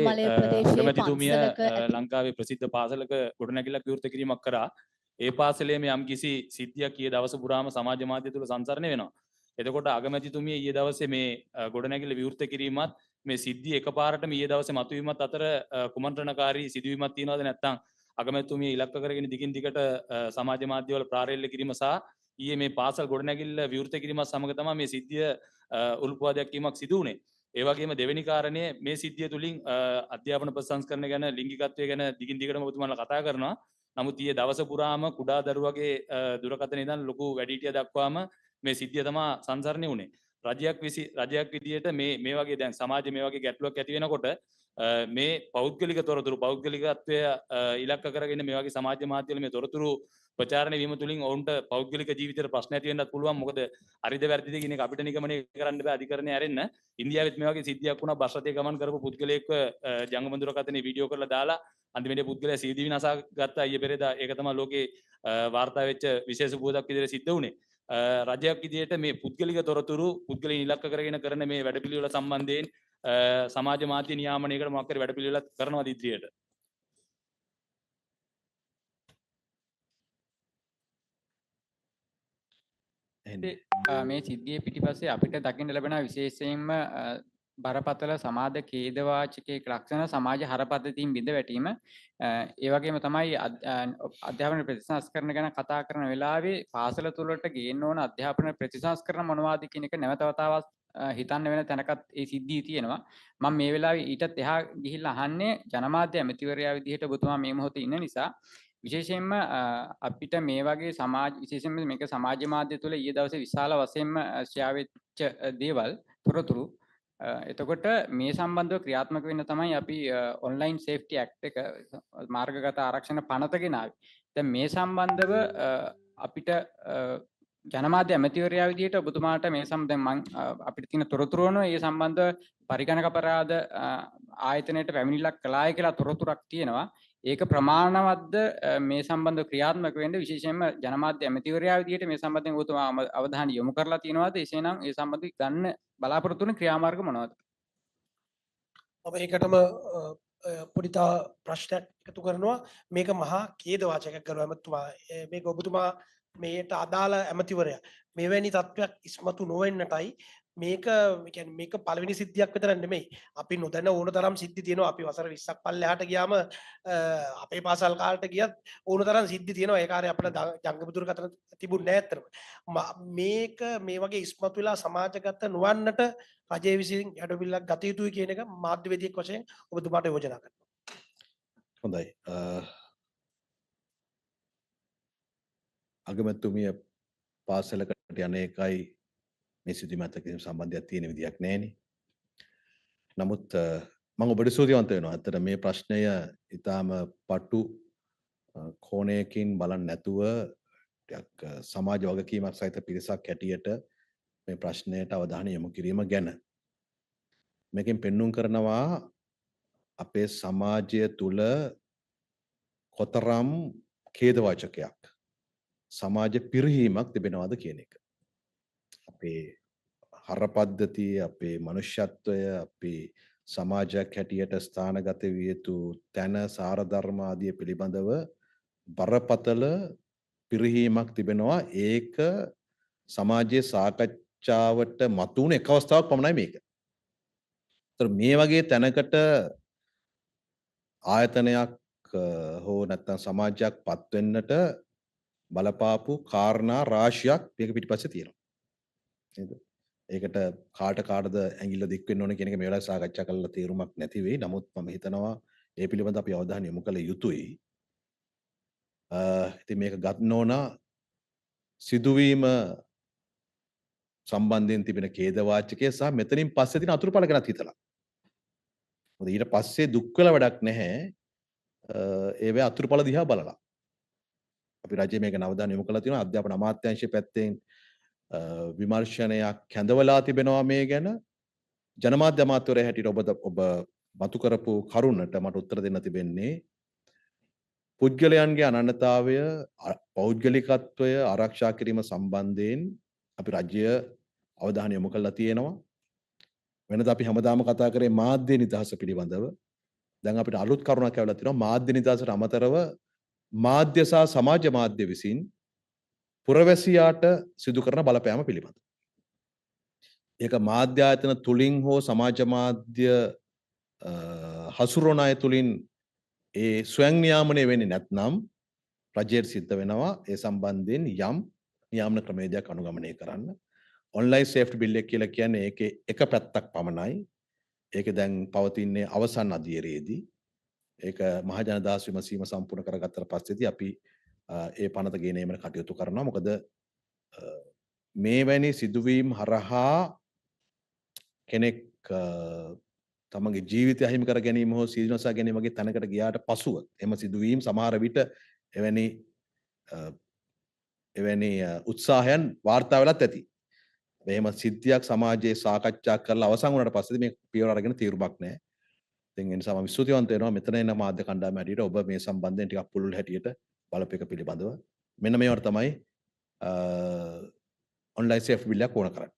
තෝමලය ප්‍රදේශයේ අගමැතිතුමිය පන්සලක ඇති ලංකාවේ ප්‍රසිද්ධ පාසලක ගොඩනැගිල්ලක් විවෘත කිරීමක් කරා. ඒ පාසලේ මේ යම්කිසි සිද්ධියක් ඊයේ දවස පුරාම සමාජ මාධ්‍ය තුල සංසරණය වෙනවා. එතකොට අගමැතිතුමිය ඊයේ දවසේ මේ ගොඩනැගිල්ල විවෘත කිරීමත් මේ සිද්ධිය එකපාරටම ඊයේ දවසේ මතුවීමත් අතර කුමන්ත්‍රණකාරී සිදුවීමක් තියෙනවද නැත්නම් අගමැතිතුමිය ඉලක්ක කරගෙන දිගින් දිගට සමාජ මාධ්‍යවල ප්‍රාරෙල්ල කිරීම සහ ඊයේ මේ පාසල් ගොඩනැගිල්ල විවෘත කිරීමත් සමග තමයි මේ සිද්ධිය උල්පුවා දැක්වීමක් සිදු වුණේ. ඒ වගේම දෙවෙනි කාරණය මේ සිද්ධිය තුලින් අධ්‍යාපන ප්‍රතිසංස්කරණ ගැන ලිංගිකත්වය ගැන දිගින් දිගටම ඔබතුමාලා කතා කරනවා. නමුත් ඊයේ දවස පුරාම කුඩා දරුවගේ දුරකථන ඉඳන් ලොකු වැඩිහිටිය දක්වාම මේ සිද්ධිය තමයි සංසරණය වුණේ. රජයක් විදියට මේ වගේ දැන් සමාජයේ මේ වගේ ගැටලුවක් ඇති වෙනකොට මේ පෞද්ගලික තොරතුරු පෞද්ගලිකත්වය ඉලක්ක කරගෙන මේ වගේ සමාජ මාධ්‍යවල මේ තොරතුරු ප්‍රචාරණය වීම තුලින් ඔවුන්ට පෞද්ගලික ජීවිතේට ප්‍රශ්න ඇති වෙන්නත් පුළුවන්. මොකද හරිද වැරදිද කියන එක අපිට නිගමනය කරන්න බෑ අධිකරණය ඇරෙන්න. ඉන්දියාවෙත් මේ වගේ සිද්ධියක් වුණා. බස් රථයේ ගමන් කරපු පුද්ගලයෙක්ව ජංගම දුරකථනයේ වීඩියෝ කරලා දාලා අන්තිමේදී පුද්ගලයා සීදීවි නසා ගත්තා ඊයේ පෙරේදා. ඒක තමයි ලෝකේ වාර්තා වෙච්ච විශේෂ පුවතක් විදිහට සිද්ධ වුණේ. රජයක් විදිහට මේ පුද්ගලික තොරතුරු පුද්ගලයන් ඉලක්ක කරගෙන කරන මේ වැඩපිළිවෙල සම්බන්ධයෙන් සමාජ මාධ්‍ය නියාමනයකට මොකක් හරි වැඩපිළිවෙලක් කරනවද ඉදිරියට? මේ සිද්ධියේ පිටිපස්සේ අපිට දකින්න ලැබෙන විශේෂයෙන්ම බරපතල සමාජ ඛේදවාචකයේ ලක්ෂණ සමාජ හරපද්ධතීන් බිඳ වැටීම ඒ වගේම තමයි අධ්‍යාපන ප්‍රතිසංස්කරණ ගැන කතා කරන වෙලාවේ පාසල තුලට ගේන්න ඕන අධ්‍යාපන ප්‍රතිසංස්කරණ මොනවද කියන එක නැවත වතාවක් හිතන්න වෙන තැනකත් ඒ සිද්ධිය තියෙනවා. මම මේ වෙලාවේ ඊටත් එහා ගිහිල්ලා අහන්නේ ජනමාධ්‍ය ඇමතිවරයා විදිහට ඔබතුමා මේ මොහොතේ ඉන්න නිසා විශේෂයෙන්ම අපිට මේ වගේ විශේෂයෙන්ම මේක සමාජ මාධ්‍ය තුළ ඊයේ දවසේ විශාල වශයෙන්ම ෂෙයා වෙච්ච දේවල් තොරතුරු එතකොට මේ සම්බන්ධව ක්‍රියාත්මක වෙන්න තමයි අපි ඔන්ලයින් සේෆ්ටි ඇක්ට් එක මාර්ගගත ආරක්ෂණ පනත ගෙනාවේ. දැන් මේ සම්බන්ධව අපිට ජනමාධ්‍ය ඇමතිවරයා විදිහට ඔබතුමාට මේ සම්බන්ධයෙන් මම අපිට තියෙන තොරතුරු වන ඒ සම්බන්ධ පරිගණක අපරාධ ආයතනයට පැමිණිල්ලක් කළායි කියලා තොරතුරක් තියෙනවා. ඒක ප්‍රමාණවත්ද මේ සම්බන්ධව ක්‍රියාත්මක වෙන්න විශේෂයෙන්ම ජනමාධ්‍ය ඇමතිවරයා විදිහට මේ සම්බන්ධයෙන් ඔබතුමා අවධානය යොමු කරලා තියෙනවද? එසේනම් ඒ සම්බන්ධව ගන්න බලාපොරොත්තු වෙන ක්‍රියාමාර්ග මොනවද? ඔබ ඒකටම පොඩිතා ප්‍රශ්නයක් එකතු කරනවා. මේක මහා ඛේද වාචකයක් කරනවා ඇමතුමා. මේක ඔබතුමා මේට අදාළ ඇමතිවරයා මෙවැනි තත්ත්වයක් ඉස්මතු නොවෙන්නටයි මේක කියන්නේ මේක පළවෙනි සිද්ධියක් විතර නෙමෙයි. අපි නොදැන ඕන තරම් සිද්ධි තියෙනවා. අපි වසර 20ක් පල්ලෙහාට ගියාම අපේ පාසල් කාලට ගියත් ඕන තරම් සිද්ධි තියෙනවා. ඒ කාර්යය අපිට ජංගම දුරකථන තිබුණේ නැහැ අත්‍තරම. මේක මේ වගේ ඉස්මතු වෙලා සමාජගත නොවන්නට රජයේ විසින් යඩවිල්ලක් ගත යුතුයි කියන එක මාධ්‍යවේදියෙක් වශයෙන් ඔබතුමාට යෝජනා කරනවා. හොඳයි. අගමැතිතුමිය පාසලකට යන එකයි මේ සිදුවීම අතර කිසිම සම්බන්ධයක් තියෙන විදියක් නැහැනේ. නමුත් මම ඔබට ස්තුතිවන්ත වෙනවා. අතට මේ ප්‍රශ්නය ඊටාම පටු කෝණයකින් බලන්න නැතුව ටිකක් සමාජ වගකීමක් සහිත පිරිසක් හැටියට මේ ප්‍රශ්නයට අවධානය යොමු කිරීම ගැන. මේකෙන් පෙන්눔 කරනවා අපේ සමාජය තුල කොතරම් ඛේදවාචකයක් සමාජ පිරිහීමක් තිබෙනවද කියන එක. අපේ හරපද්ධතිය, අපේ මනුෂ්‍යත්වය, අපේ සමාජයක් හැටියට ස්ථානගත විය යුතු තැන, සාර ධර්ම ආදිය පිළිබඳව බරපතල පිරිහීමක් තිබෙනවා. ඒක සමාජයේ සාකච්ඡාවට මතුවන එක අවස්ථාවක් පමණයි මේක. ඒතර මේ වගේ තැනකට ආයතනයක් හෝ නැත්නම් සමාජයක් පත් වෙන්නට බලපාපු කාරණා රාශියක් මේක පිටිපස්සේ තියෙනවා. නේද? ඒකට කාටද ඇඟිල්ල දික් වෙන්න ඕන කියන එක මේ වෙලාවේ සාකච්ඡා කරලා තීරුමක් නැති වෙයි. නමුත් මම හිතනවා ඒ පිළිබඳව අපි අවධානය යොමු කළ යුතුයි. ඉතින් මේක ගන්න ඕන සිදුවීම සම්බන්ධයෙන් තිබෙන ඛේදවාචකය සහ මෙතනින් පස්සේ තියෙන අතුරුඵල ගැනත් හිතලා. මොකද ඊට පස්සේ දුක් වෙලා වැඩක් නැහැ. ඒවේ අතුරුඵල දිහා බලලා. අපි රජයේ මේක අවධානය යොමු කළා තියෙනවා. අධ්‍යාපන අමාත්‍යාංශයේ පැත්තෙන් විමර්ශනයක් කැඳවලා තිබෙනවා මේ ගැන. ජනමාධ්‍ය අමාත්‍යවරයා හැටියට ඔබ මතු කරපු කරුණට මට උත්තර දෙන්න තිබෙන්නේ පුද්ගලයන්ගේ අනන්‍යතාවය, පෞද්ගලිකත්වය ආරක්ෂා කිරීම සම්බන්ධයෙන් අපි රජය අවධානය යොමු කළා තියෙනවා. වෙනද අපි හැමදාම කතා කරේ මාධ්‍ය නිදහස පිළිබඳව. දැන් අපිට අලුත් කරුණක් ඇවිල්ලා තියෙනවා මාධ්‍ය නිදහසට අමතරව මාධ්‍ය සහ සමාජ මාධ්‍ය විසින් පුරවැසියාට සිදු කරන බලපෑම පිළිබඳ. ඒක මාධ්‍ය ආයතන තුලින් හෝ සමාජ මාධ්‍ය හසුරුවන අය තුලින් ඒ ස්වයං නියාමනය වෙන්නේ නැත්නම් රජයට සිද්ධ වෙනවා ඒ සම්බන්ධයෙන් යම් නියාමන ක්‍රමවේදයක් අනුගමනය කරන්න. ඔන්ලයින් සේෆ්ටි බිල් එක කියලා කියන්නේ ඒකේ එක පැත්තක් පමණයි. ඒක දැන් පවතින්නේ අවසන් අධීරයේදී. ඒක මහජනදාස් විමසීම සම්පූර්ණ කරගත්තට පස්සේදී අපි ඒ පනත ගෙනීමට කටයුතු කරනවා. මොකද මේවැනි සිදුවීම් හරහා කෙනෙක් තමගේ ජීවිතය අහිමි කර ගැනීම හෝ සීනසා ගැනීම වගේ තැනකට ගියාට පසුව එම සිදුවීම් සමහර විට එවැනි උත්සාහයන් වාර්තා වෙලත් ඇති. මෙහෙම සිද්ධියක් සමාජයේ සාකච්ඡා කරලා අවසන් වුණාට පස්සේ මේ පියවර අරගෙන තීරමක් නැහැ. ඉතින් ඒ නිසා මම ස්තුතිවන්ත වෙනවා මෙතන එන මාධ්‍ය කණ්ඩායම හැටියට ඔබ මේ සම්බන්ධයෙන් ටිකක් පුළුල් හැටියට බලපෑක පිළිබඳව. මෙන්න මේවට තමයි ඔන්ලයින් සේෆ් බිල් එක ඕන කරන්නේ.